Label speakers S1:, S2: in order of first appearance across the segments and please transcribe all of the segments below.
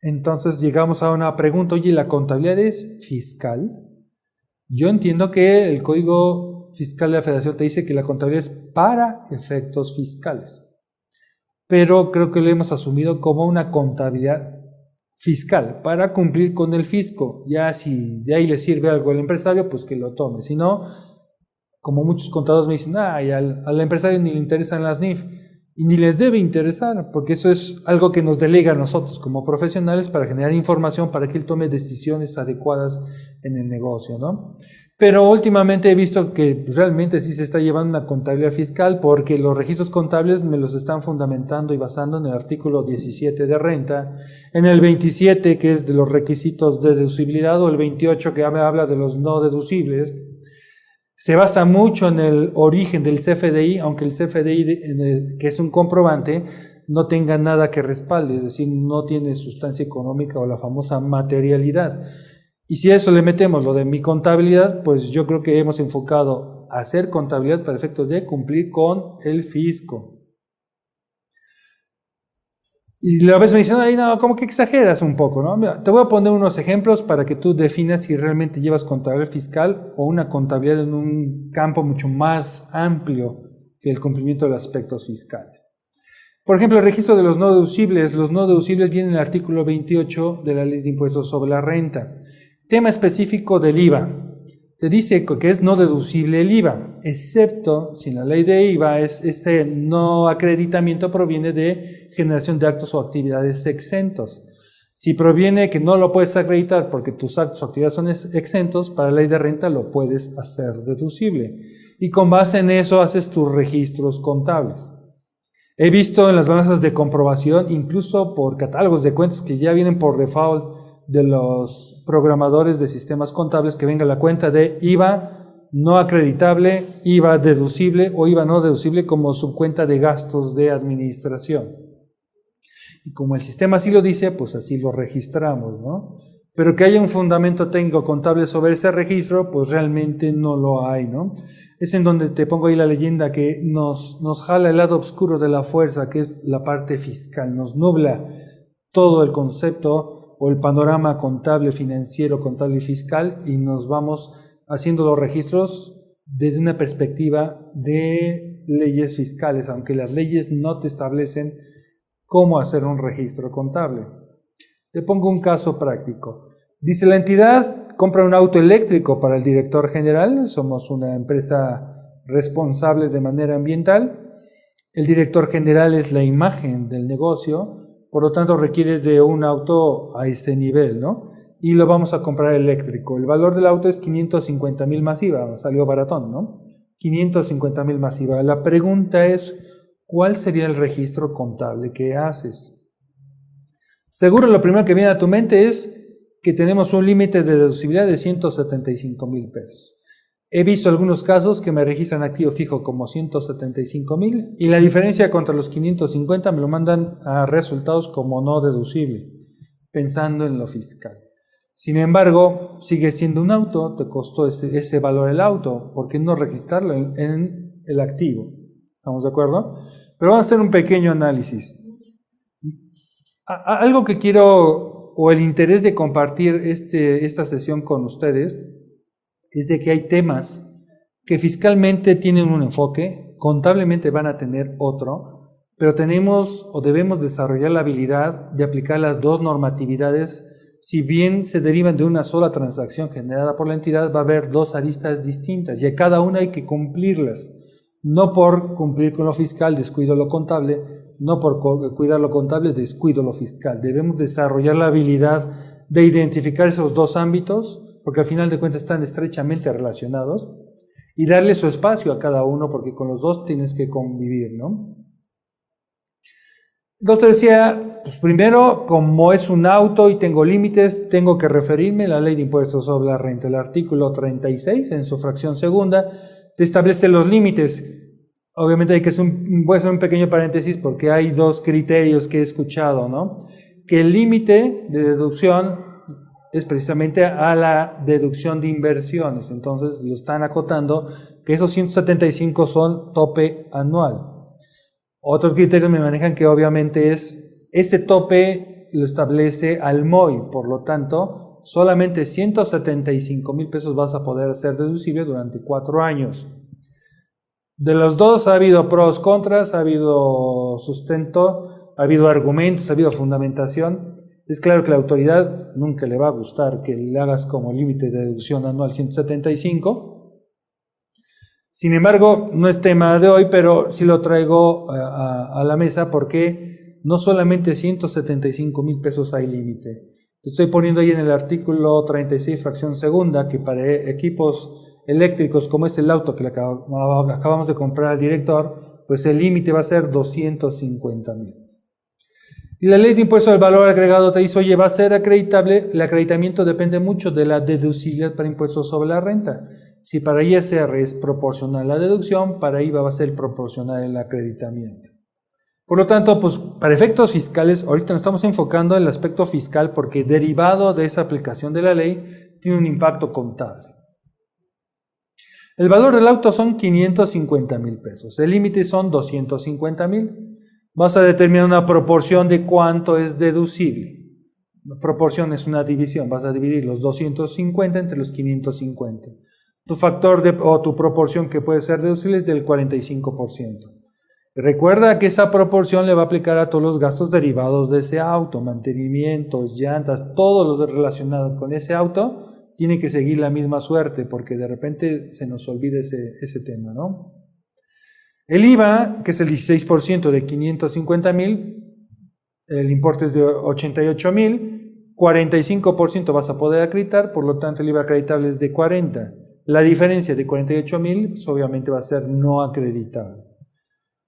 S1: Entonces llegamos a una pregunta, oye, ¿la contabilidad es fiscal? Yo entiendo que el Código Fiscal de la Federación te dice que la contabilidad es para efectos fiscales, pero creo que lo hemos asumido como una contabilidad fiscal para cumplir con el fisco. Ya si de ahí le sirve algo al empresario, pues que lo tome. Si no, como muchos contadores me dicen, al empresario ni le interesan las NIF. Y ni les debe interesar, porque eso es algo que nos delega a nosotros como profesionales para generar información para que él tome decisiones adecuadas en el negocio, ¿no? Pero últimamente he visto que realmente sí se está llevando una contabilidad fiscal porque los registros contables me los están fundamentando y basando en el artículo 17 de renta, en el 27 que es de los requisitos de deducibilidad o el 28 que habla de los no deducibles. Se basa mucho en el origen del CFDI, aunque el CFDI, que es un comprobante, no tenga nada que respalde, es decir, no tiene sustancia económica o la famosa materialidad. Y si a eso le metemos lo de mi contabilidad, pues yo creo que hemos enfocado a hacer contabilidad para efectos de cumplir con el fisco. Y a veces me dicen, ay, no, como que exageras un poco, ¿no? Mira, te voy a poner unos ejemplos para que tú definas si realmente llevas contabilidad fiscal o una contabilidad en un campo mucho más amplio que el cumplimiento de los aspectos fiscales. Por ejemplo, el registro de los no deducibles. Los no deducibles vienen en el artículo 28 de la Ley de Impuestos sobre la Renta. Tema específico del IVA. Te dice que es no deducible el IVA, excepto si en la ley de IVA ese no acreditamiento proviene de generación de actos o actividades exentos. Si proviene que no lo puedes acreditar porque tus actos o actividades son exentos, para la ley de renta lo puedes hacer deducible. Y con base en eso haces tus registros contables. He visto en las balanzas de comprobación, incluso por catálogos de cuentas que ya vienen por default de los programadores de sistemas contables, que venga la cuenta de IVA no acreditable, IVA deducible o IVA no deducible como subcuenta de gastos de administración. Y como el sistema así lo dice, pues así lo registramos, ¿no? Pero que haya un fundamento técnico contable sobre ese registro, pues realmente no lo hay, ¿no? Es en donde te pongo ahí la leyenda que nos jala el lado oscuro de la fuerza, que es la parte fiscal, nos nubla todo el concepto o el panorama contable, financiero, contable y fiscal, y nos vamos haciendo los registros desde una perspectiva de leyes fiscales, aunque las leyes no te establecen cómo hacer un registro contable. Te pongo un caso práctico. Dice, la entidad compra un auto eléctrico para el director general, somos una empresa responsable de manera ambiental, el director general es la imagen del negocio, por lo tanto requiere de un auto a ese nivel, ¿no? Y lo vamos a comprar eléctrico. El valor del auto es 550,000 más IVA, salió baratón, ¿no? 550,000 más IVA. La pregunta es, ¿cuál sería el registro contable que haces? Seguro lo primero que viene a tu mente es que tenemos un límite de deducibilidad de 175,000 pesos. He visto algunos casos que me registran activo fijo como 175,000 y la diferencia contra los 550 me lo mandan a resultados como no deducible, pensando en lo fiscal. Sin embargo, sigue siendo un auto, te costó ese valor el auto, ¿por qué no registrarlo en el activo? ¿Estamos de acuerdo? Pero vamos a hacer un pequeño análisis. Algo que quiero, o el interés de compartir esta sesión con ustedes, es de que hay temas que fiscalmente tienen un enfoque, contablemente van a tener otro, pero tenemos o debemos desarrollar la habilidad de aplicar las dos normatividades. Si bien se derivan de una sola transacción generada por la entidad, va a haber dos aristas distintas y a cada una hay que cumplirlas. No por cumplir con lo fiscal descuido lo contable, no por cuidar lo contable descuido lo fiscal. Debemos desarrollar la habilidad de identificar esos dos ámbitos, porque al final de cuentas están estrechamente relacionados, y darle su espacio a cada uno, porque con los dos tienes que convivir, ¿no? Entonces te decía, pues primero, como es un auto y tengo límites, tengo que referirme a la Ley de Impuestos sobre la Renta. El artículo 36, en su fracción segunda, te establece los límites. Obviamente voy a hacer un pequeño paréntesis porque hay dos criterios que he escuchado, ¿no? Que el límite de deducción es precisamente a la deducción de inversiones. Entonces lo están acotando que esos 175 son tope anual. Otros criterios me manejan que obviamente es ese tope lo establece al MOI, por lo tanto, solamente 175,000 pesos vas a poder hacer deducible durante 4 años. De los dos ha habido pros, contras, ha habido sustento, ha habido argumentos, ha habido fundamentación. Es claro que a la autoridad nunca le va a gustar que le hagas como límite de deducción anual 175. Sin embargo, no es tema de hoy, pero sí lo traigo a la mesa porque no solamente 175,000 pesos hay límite. Te estoy poniendo ahí en el artículo 36, fracción segunda, que para equipos eléctricos como es el auto que le acabamos de comprar al director, pues el límite va a ser 250,000. Y la ley de impuesto al valor agregado te dice, oye, va a ser acreditable. El acreditamiento depende mucho de la deducibilidad para impuestos sobre la renta. Si para ISR es proporcional la deducción, para IVA va a ser proporcional el acreditamiento. Por lo tanto, pues para efectos fiscales, ahorita nos estamos enfocando en el aspecto fiscal porque derivado de esa aplicación de la ley tiene un impacto contable. El valor del auto son 550,000 pesos. El límite son 250,000. Vas a determinar una proporción de cuánto es deducible. La proporción es una división. Vas a dividir los 250 entre los 550. Tu factor o tu proporción que puede ser deducible es del 45%. Recuerda que esa proporción le va a aplicar a todos los gastos derivados de ese auto, mantenimientos, llantas, todo lo relacionado con ese auto. Tiene que seguir la misma suerte porque de repente se nos olvida ese tema, ¿no? El IVA, que es el 16% de 550,000, el importe es de 88,000, 45% vas a poder acreditar, por lo tanto el IVA acreditable es de 40. La diferencia de 48,000 pues obviamente va a ser no acreditable.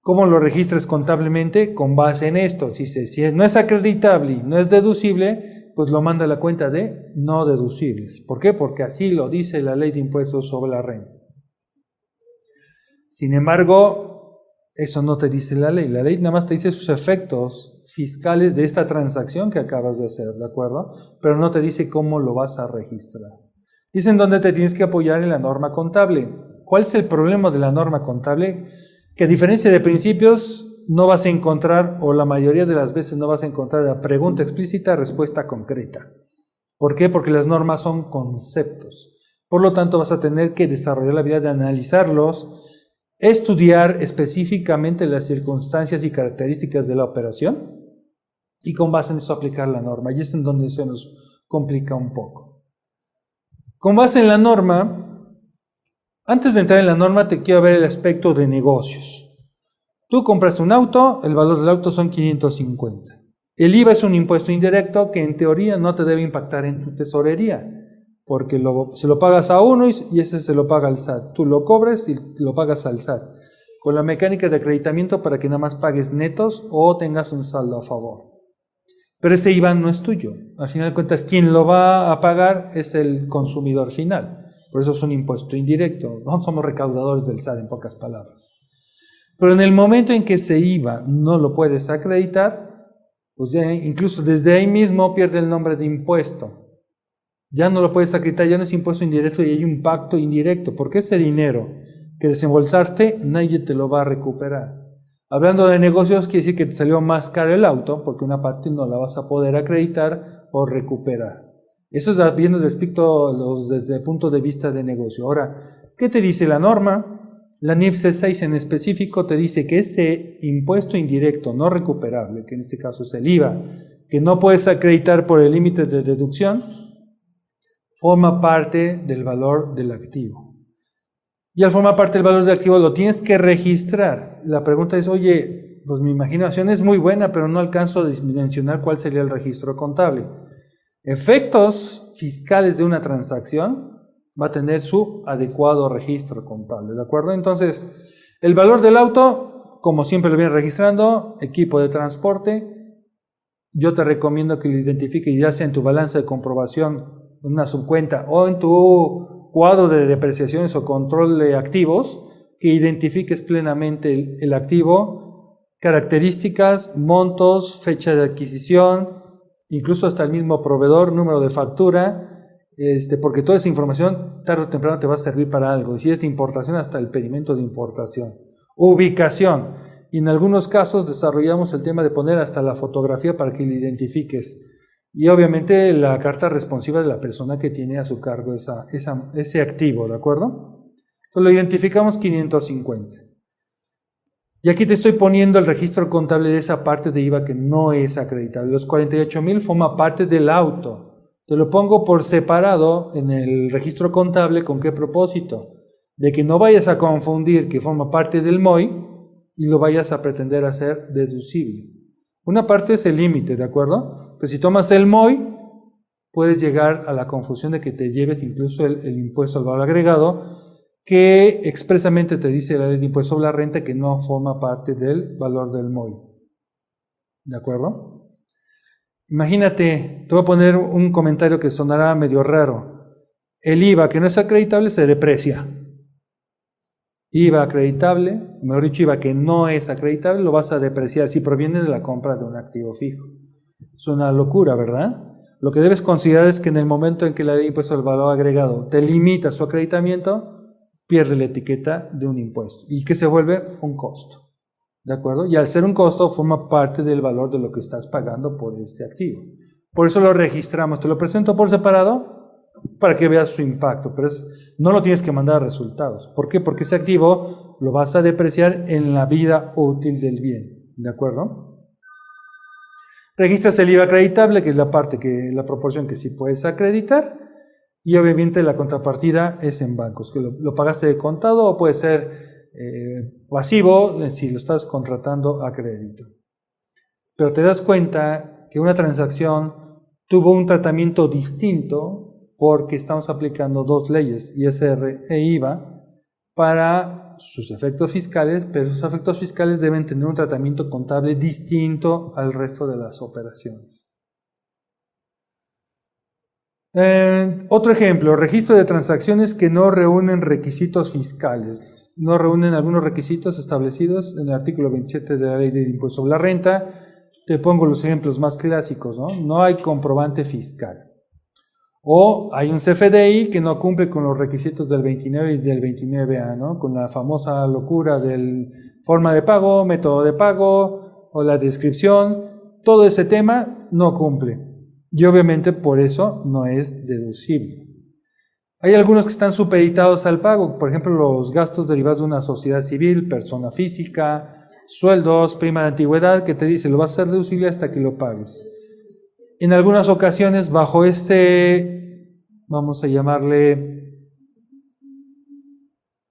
S1: ¿Cómo lo registras contablemente? Con base en esto. Si no es acreditable y no es deducible, pues lo manda a la cuenta de no deducibles. ¿Por qué? Porque así lo dice la ley de impuestos sobre la renta. Sin embargo, eso no te dice la ley. La ley nada más te dice sus efectos fiscales de esta transacción que acabas de hacer, ¿de acuerdo? Pero no te dice cómo lo vas a registrar. Dicen dónde te tienes que apoyar en la norma contable. ¿Cuál es el problema de la norma contable? Que a diferencia de principios, no vas a encontrar, o la mayoría de las veces no vas a encontrar la pregunta explícita, respuesta concreta. ¿Por qué? Porque las normas son conceptos. Por lo tanto, vas a tener que desarrollar la habilidad de analizarlos, estudiar específicamente las circunstancias y características de la operación y con base en eso aplicar la norma. Y es en donde se nos complica un poco. Con base en la norma, antes de entrar en la norma te quiero ver el aspecto de negocios. Tú compras un auto, el valor del auto son 550. El IVA es un impuesto indirecto que en teoría no te debe impactar en tu tesorería, porque se lo pagas a uno y ese se lo paga al SAT. Tú lo cobras y lo pagas al SAT, con la mecánica de acreditamiento para que nada más pagues netos o tengas un saldo a favor. Pero ese IVA no es tuyo. Al final de cuentas, quien lo va a pagar es el consumidor final. Por eso es un impuesto indirecto. No somos recaudadores del SAT, en pocas palabras. Pero en el momento en que ese IVA no lo puedes acreditar, pues ya incluso desde ahí mismo pierde el nombre de impuesto. Ya no lo puedes acreditar, ya no es impuesto indirecto y hay un pacto indirecto, porque ese dinero que desembolsaste nadie te lo va a recuperar. Hablando de negocios, quiere decir que te salió más caro el auto, porque una parte no la vas a poder acreditar o recuperar. Eso es viendo desde el punto de vista de negocio. Ahora, ¿qué te dice la norma? La NIF C6 en específico te dice que ese impuesto indirecto no recuperable, que en este caso es el IVA, que no puedes acreditar por el límite de deducción, forma parte del valor del activo. Y al formar parte del valor del activo lo tienes que registrar. La pregunta es, oye, pues mi imaginación es muy buena, pero no alcanzo a dimensionar cuál sería el registro contable. Efectos fiscales de una transacción va a tener su adecuado registro contable, ¿de acuerdo? Entonces, el valor del auto, como siempre lo viene registrando, equipo de transporte, yo te recomiendo que lo identifiques ya sea en tu balanza de comprobación, en una subcuenta o en tu cuadro de depreciaciones o control de activos, que identifiques plenamente el activo, características, montos, fecha de adquisición, incluso hasta el mismo proveedor, número de factura, porque toda esa información tarde o temprano te va a servir para algo. Y si es de importación, hasta el pedimento de importación. Ubicación. Y en algunos casos desarrollamos el tema de poner hasta la fotografía para que lo identifiques. Y obviamente la carta responsiva de la persona que tiene a su cargo ese activo, ¿de acuerdo? Entonces lo identificamos 550. Y aquí te estoy poniendo el registro contable de esa parte de IVA que no es acreditable. Los 48,000 forma parte del auto. Te lo pongo por separado en el registro contable. ¿Con qué propósito? De que no vayas a confundir que forma parte del MOI y lo vayas a pretender hacer deducible. Una parte es el límite, ¿de acuerdo? Pero si tomas el MOI, puedes llegar a la confusión de que te lleves incluso el impuesto al valor agregado, que expresamente te dice la ley de impuesto sobre la renta que no forma parte del valor del MOI. ¿De acuerdo? Imagínate, te voy a poner un comentario que sonará medio raro. El IVA que no es acreditable se deprecia. IVA acreditable, mejor dicho, IVA que no es acreditable, lo vas a depreciar si proviene de la compra de un activo fijo. Es una locura, ¿verdad? Lo que debes considerar es que en el momento en que la ley de impuesto al valor agregado te limita su acreditamiento, pierde la etiqueta de un impuesto y que se vuelve un costo, ¿de acuerdo? Y al ser un costo forma parte del valor de lo que estás pagando por este activo. Por eso lo registramos, te lo presento por separado para que veas su impacto, pero no lo tienes que mandar a resultados. ¿Por qué? Porque ese activo lo vas a depreciar en la vida útil del bien, ¿de acuerdo? Registras el IVA acreditable, que es la proporción que sí puedes acreditar. Y obviamente la contrapartida es en bancos, que lo pagaste de contado o puede ser pasivo si lo estás contratando a crédito. Pero te das cuenta que una transacción tuvo un tratamiento distinto porque estamos aplicando dos leyes, ISR e IVA, para sus efectos fiscales, pero esos efectos fiscales deben tener un tratamiento contable distinto al resto de las operaciones. Otro ejemplo, registro de transacciones que no reúnen requisitos fiscales. No reúnen algunos requisitos establecidos en el artículo 27 de la Ley de Impuesto sobre la Renta. Te pongo los ejemplos más clásicos, ¿no? No hay comprobante fiscal. O hay un CFDI que no cumple con los requisitos del 29 y del 29A, ¿no? Con la famosa locura del forma de pago, método de pago o la descripción. Todo ese tema no cumple. Y obviamente por eso no es deducible. Hay algunos que están supeditados al pago, por ejemplo los gastos derivados de una sociedad civil, persona física, sueldos, prima de antigüedad, que te dice lo vas a hacer deducible hasta que lo pagues. En algunas ocasiones bajo vamos a llamarle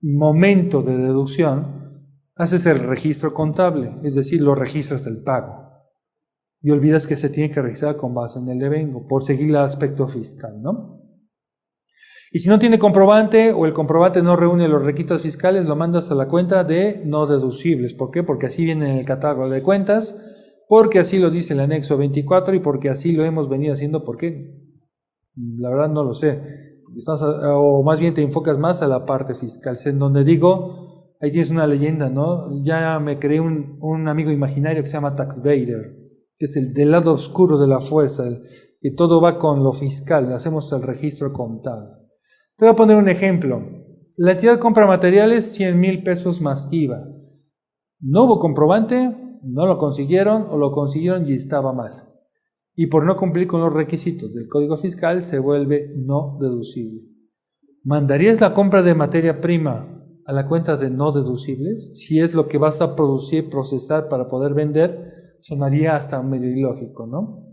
S1: momento de deducción, haces el registro contable, es decir, lo registras del pago. Y olvidas que se tiene que registrar con base en el devengo, por seguir el aspecto fiscal, ¿no? Y si no tiene comprobante o el comprobante no reúne los requisitos fiscales, lo mandas a la cuenta de no deducibles. ¿Por qué? Porque así viene en el catálogo de cuentas, porque así lo dice el anexo 24 y porque así lo hemos venido haciendo. ¿Por qué? La verdad no lo sé. O más bien te enfocas más a la parte fiscal, en donde digo, ahí tienes una leyenda, ¿no? Ya me creé un amigo imaginario que se llama Tax Vader, que es el del lado oscuro de la fuerza, que todo va con lo fiscal, hacemos el registro contable. Te voy a poner un ejemplo. La entidad compra materiales 100,000 pesos más IVA. No hubo comprobante, no lo consiguieron o lo consiguieron y estaba mal. Y por no cumplir con los requisitos del Código Fiscal se vuelve no deducible. ¿Mandarías la compra de materia prima a la cuenta de no deducibles? Si es lo que vas a producir, procesar para poder vender, sonaría hasta medio ilógico, ¿no?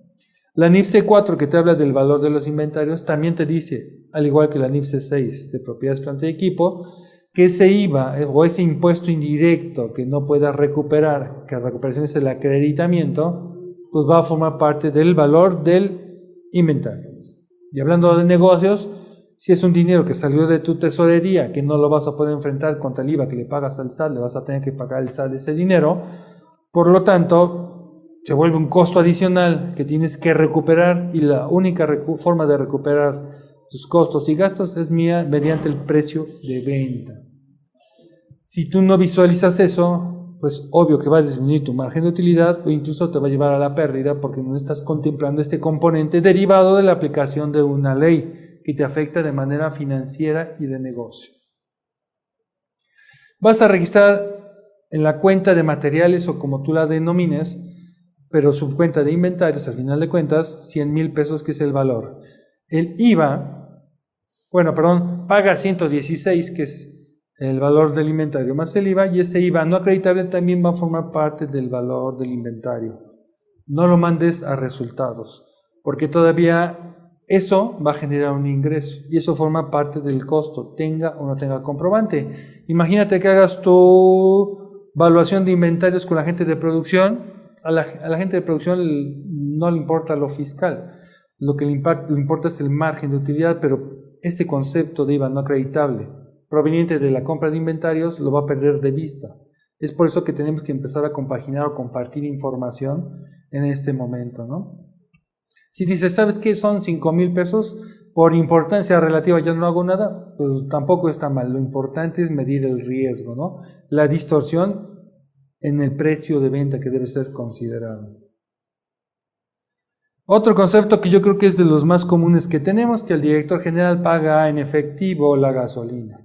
S1: La NIF C4 que te habla del valor de los inventarios también te dice, al igual que la NIF C6 de propiedades, planta y equipo, que ese IVA o ese impuesto indirecto que no puedas recuperar, que la recuperación es el acreditamiento, pues va a formar parte del valor del inventario. Y hablando de negocios, si es un dinero que salió de tu tesorería, que no lo vas a poder enfrentar contra el IVA que le pagas al SAT, le vas a tener que pagar el SAT de ese dinero, por lo tanto, se vuelve un costo adicional que tienes que recuperar y la única forma de recuperar tus costos y gastos es mediante el precio de venta. Si tú no visualizas eso, pues obvio que va a disminuir tu margen de utilidad o incluso te va a llevar a la pérdida porque no estás contemplando este componente derivado de la aplicación de una ley que te afecta de manera financiera y de negocio. Vas a registrar en la cuenta de materiales o como tú la denomines, pero su cuenta de inventarios, al final de cuentas, 100,000 pesos, que es el valor. El IVA, paga 116, que es el valor del inventario, más el IVA, y ese IVA no acreditable también va a formar parte del valor del inventario. No lo mandes a resultados, porque todavía eso va a generar un ingreso, y eso forma parte del costo, tenga o no tenga comprobante. Imagínate que hagas tu evaluación de inventarios con la gente de producción. A la gente de producción no le importa lo fiscal, lo que le importa es el margen de utilidad, pero este concepto de IVA no acreditable proveniente de la compra de inventarios lo va a perder de vista. Es por eso que tenemos que empezar a compaginar o compartir información en este momento, ¿no? Si dices, ¿sabes qué? Son 5,000 pesos, por importancia relativa yo no hago nada, pues tampoco está mal. Lo importante es medir el riesgo, ¿no? La distorsión en el precio de venta que debe ser considerado. Otro concepto que yo creo que es de los más comunes que tenemos, que el director general paga en efectivo la gasolina.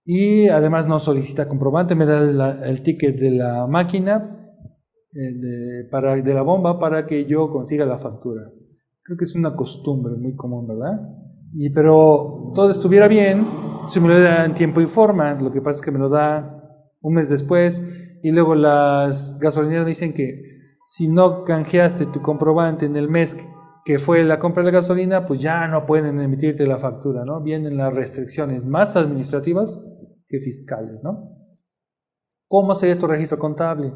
S1: Y además no solicita comprobante, me da el ticket de la máquina, de la bomba, para que yo consiga la factura. Creo que es una costumbre muy común, ¿verdad? Pero todo estuviera bien si me lo da en tiempo y forma. Lo que pasa es que me lo da un mes después, y luego las gasolineras me dicen que si no canjeaste tu comprobante en el mes que fue la compra de la gasolina, pues ya no pueden emitirte la factura, ¿no? Vienen las restricciones más administrativas que fiscales, ¿no? ¿Cómo sería tu registro contable?